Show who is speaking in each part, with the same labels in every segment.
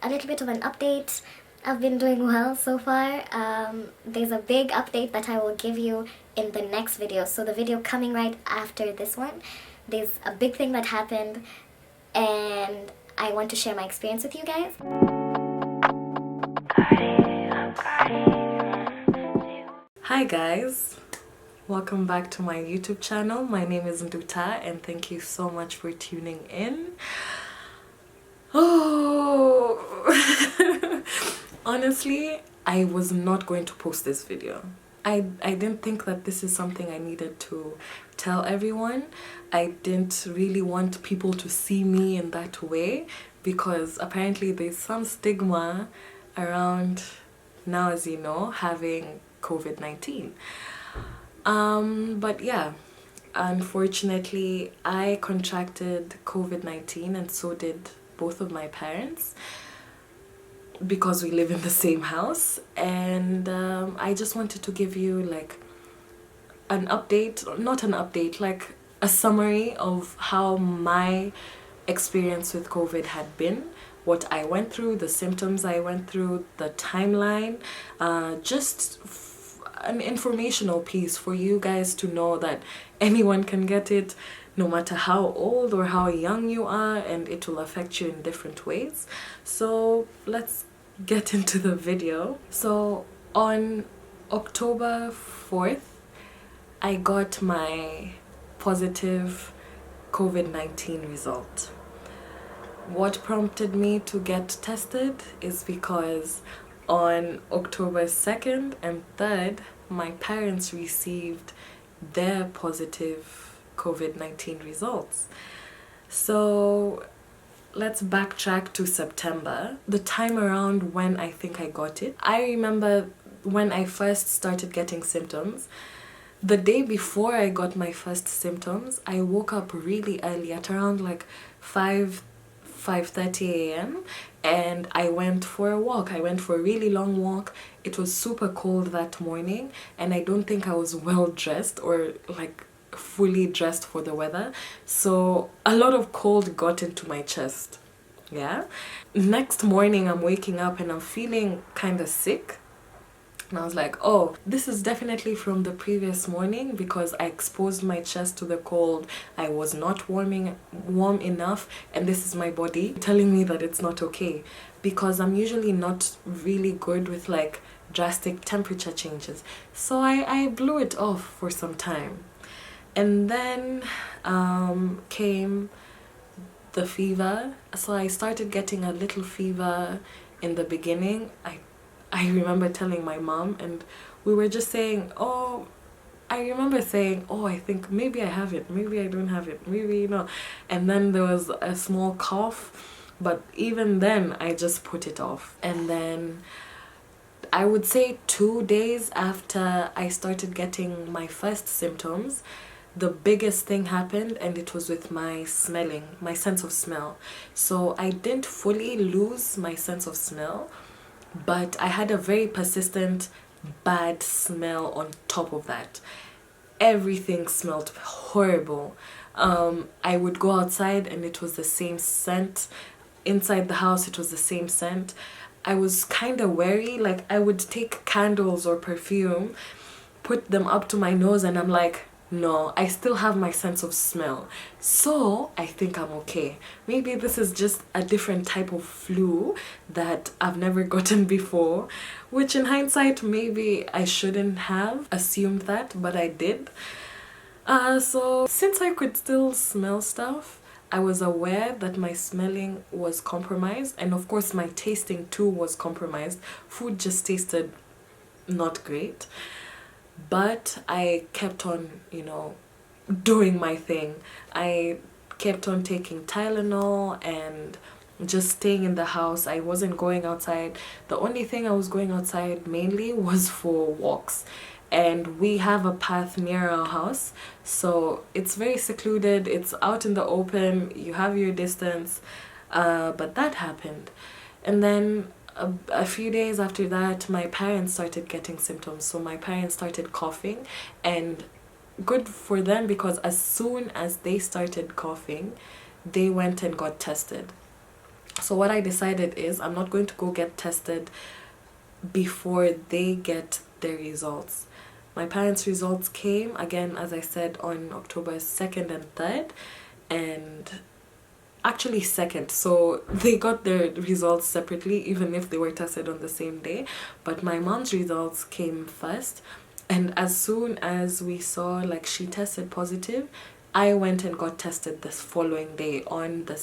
Speaker 1: a little bit of an update. I've been doing well so far. There's a big update that I will give you in the next video. So the video coming right after this one, there's a big thing that happened and I want to share my experience with you guys.
Speaker 2: Hi guys, welcome back to my YouTube channel. My name is Nduta and thank you so much for tuning in. Oh, honestly, I was not going to post this video. I didn't think that this is something I needed to tell everyone. I didn't really want people to see me in that way because apparently there's some stigma around now, as you know, having COVID-19. But yeah, unfortunately, I contracted COVID-19 and so did both of my parents because we live in the same house. And I just wanted to give you like an update, not an update, like a summary of how my experience with COVID had been, what I went through, the symptoms I went through, the timeline, just an informational piece for you guys to know that anyone can get it no matter how old or how young you are, and it will affect you in different ways. So let's get into the video. So on October 4th, I got my positive COVID-19 result. What prompted me to get tested is because on October 2nd and 3rd, my parents received their positive COVID-19 results. So let's backtrack to September, the time around when I think I got it. I remember when I first started getting symptoms, the day before I got my first symptoms, I woke up really early at around like 5:30 a.m. and I went for a walk. I went for a really long walk. It was super cold that morning and I don't think I was well dressed or like fully dressed for the weather, so a lot of cold got into my chest. Yeah, next morning I'm waking up and I'm feeling kind of sick. And I was like, oh, this is definitely from the previous morning because I exposed my chest to the cold. I was not warm enough, and this is my body telling me that it's not okay because I'm usually not really good with like drastic temperature changes. So I blew it off for some time. And then came the fever. So I started getting a little fever in the beginning. I remember telling my mom and we were just saying, oh, I remember saying, oh, I think maybe I have it, maybe I don't have it, maybe, you know. And then there was a small cough, but even then I just put it off. And then I would say 2 days after I started getting my first symptoms, the biggest thing happened, and it was with my smelling, my sense of smell. So I didn't fully lose my sense of smell, but I had a very persistent bad smell on top of that. Everything smelled horrible. I would go outside and it was the same scent. Inside the house it was the same scent. I was kind of wary, like I would take candles or perfume, put them up to my nose, and I'm like, no, I still have my sense of smell, so I think I'm okay. Maybe this is just a different type of flu that I've never gotten before, which in hindsight maybe I shouldn't have assumed that, but I did. So since I could still smell stuff, I was aware that my smelling was compromised, and of course my tasting too was compromised. Food just tasted not great. But I kept on, you know, doing my thing. I kept on taking Tylenol and just staying in the house. I wasn't going outside. The only thing I was going outside mainly was for walks. And we have a path near our house, so it's very secluded. It's out in the open. You have your distance. But that happened. And then a few days after that, my parents started getting symptoms. So my parents started coughing, and good for them because as soon as they started coughing, they went and got tested. So what I decided is I'm not going to go get tested before they get their results. My parents' results came, again, as I said, on October 2nd and 3rd, and actually 2nd. So they got their results separately, even if they were tested on the same day. But my mom's results came first. And as soon as we saw, like, she tested positive, I went and got tested this following day on the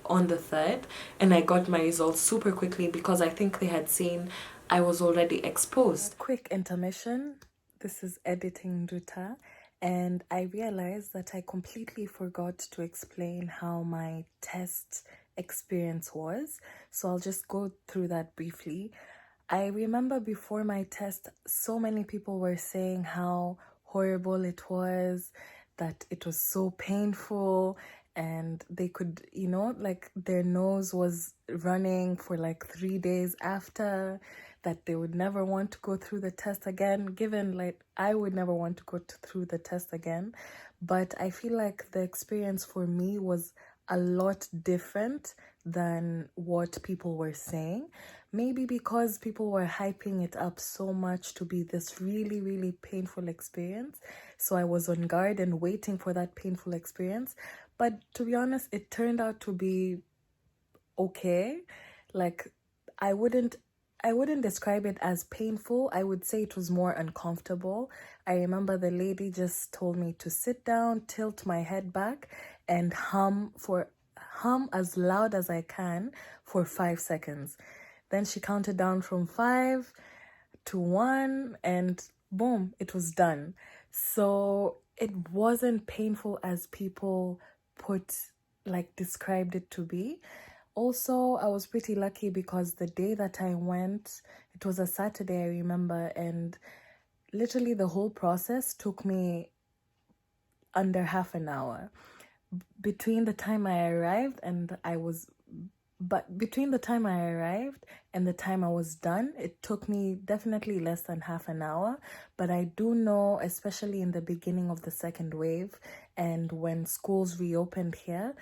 Speaker 2: 3rd, and I got my results super quickly because I think they had seen I was already exposed. Quick intermission. This is editing Duta, and I realized that I completely forgot to explain how my test experience was. So I'll just go through that briefly. I remember before my test, so many people were saying how horrible it was, that it was so painful, and they could, like, their nose was running for like 3 days after, that they would never want to go through the test again, given like I would never want to go through the test again. But I feel like the experience for me was a lot different than what people were saying. Maybe because people were hyping it up so much to be this really, really painful experience. So I was on guard and waiting for that painful experience. But to be honest, it turned out to be okay. Like, I wouldn't describe it as painful. I would say it was more uncomfortable. I remember the lady just told me to sit down, tilt my head back, and hum as loud as I can for 5 seconds. Then she counted down from 5 to 1, and boom, it was done. So it wasn't painful as people described it to be. Also, I was pretty lucky because the day that I went, it was a Saturday, I remember, and literally the whole process took me under half an hour. Between the time I arrived and the time I was done, it took me definitely less than half an hour. But I do know, especially in the beginning of the second wave and when schools reopened here,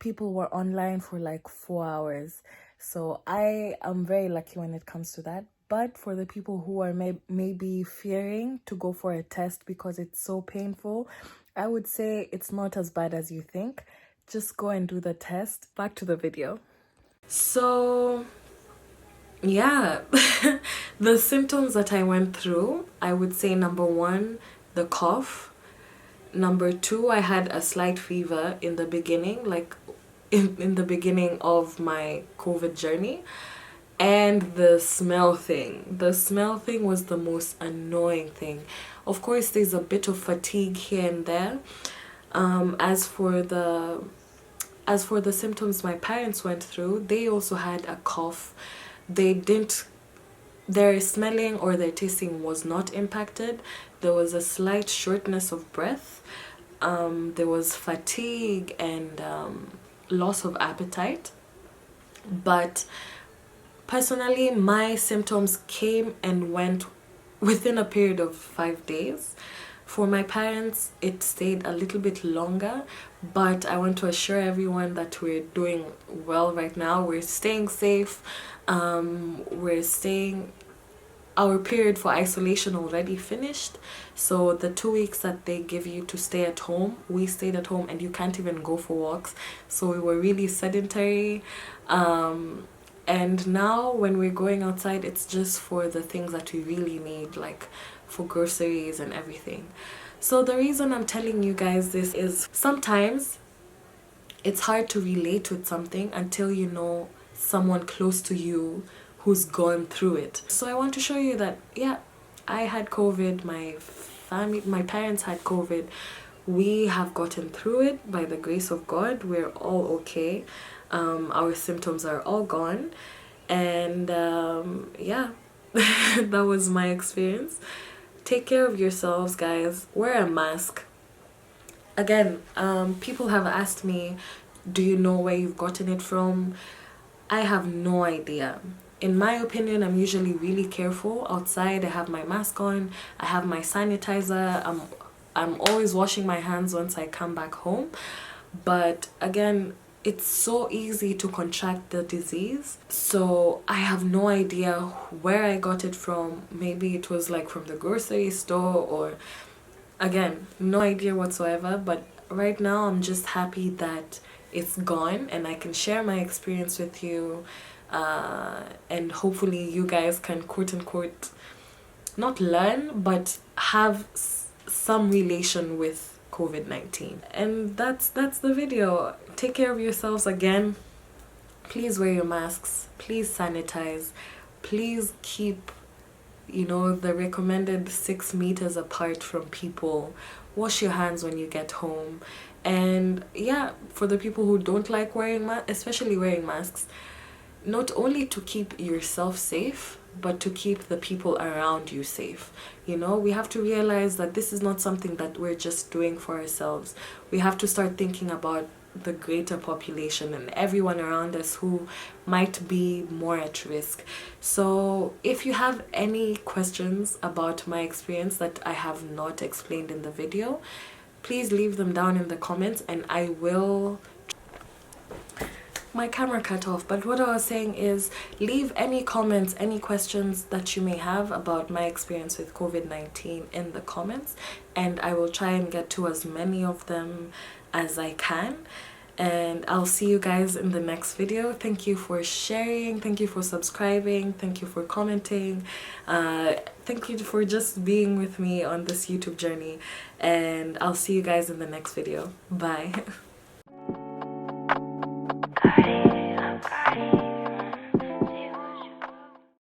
Speaker 2: people were online for like 4 hours. So I am very lucky when it comes to that. But for the people who are maybe fearing to go for a test because it's so painful, I would say it's not as bad as you think. Just go and do the test. Back to the video. So, yeah, the symptoms that I went through, I would say number 1, the cough. Number 2, I had a slight fever in the beginning, like in the beginning of my COVID journey. And the smell thing. The smell thing was the most annoying thing. Of course, there's a bit of fatigue here and there. As for the symptoms my parents went through, they also had a cough. Their smelling or their tasting was not impacted. There was a slight shortness of breath. There was fatigue and loss of appetite. But personally, my symptoms came and went within a period of 5 days. For my parents, it stayed a little bit longer, but I want to assure everyone that we're doing well right now. We're staying safe. Our period for isolation already finished. So the 2 weeks that they give you to stay at home, we stayed at home and you can't even go for walks. So we were really sedentary. And now when we're going outside, it's just for the things that we really need, like for groceries and everything. So the reason I'm telling you guys this is sometimes it's hard to relate with something until you know someone close to you who's gone through it. So I want to show you that, yeah, I had COVID, my parents had COVID. We have gotten through it by the grace of God. We're all okay. Our symptoms are all gone. And yeah, that was my experience. Take care of yourselves, guys. Wear a mask. Again, people have asked me, do you know where you've gotten it from? I have no idea. In my opinion, I'm usually really careful outside. I have my mask on. I have my sanitizer. I'm always washing my hands once I come back home. But again, it's so easy to contract the disease. So I have no idea where I got it from. Maybe it was like from the grocery store, or again, no idea whatsoever. But right now I'm just happy that it's gone and I can share my experience with you, and hopefully you guys can quote unquote not learn but have some relation with COVID-19. And that's the video. Take care of yourselves again. Please wear your masks. Please sanitize. Please keep, the recommended 6 meters apart from people. Wash your hands when you get home. And yeah, for the people who don't like wearing especially wearing masks, not only to keep yourself safe, but to keep the people around you safe. We have to realize that this is not something that we're just doing for ourselves. We have to start thinking about the greater population and everyone around us who might be more at risk. So if you have any questions about my experience that I have not explained in the video, please leave them down in the comments and I will... My camera cut off, but what I was saying is, leave any comments, any questions that you may have about my experience with COVID-19 in the comments, and I will try and get to as many of them as I can. And I'll see you guys in the next video. Thank you for sharing, thank you for subscribing, thank you for commenting, thank you for just being with me on this YouTube journey, and I'll see you guys in the next video. Bye.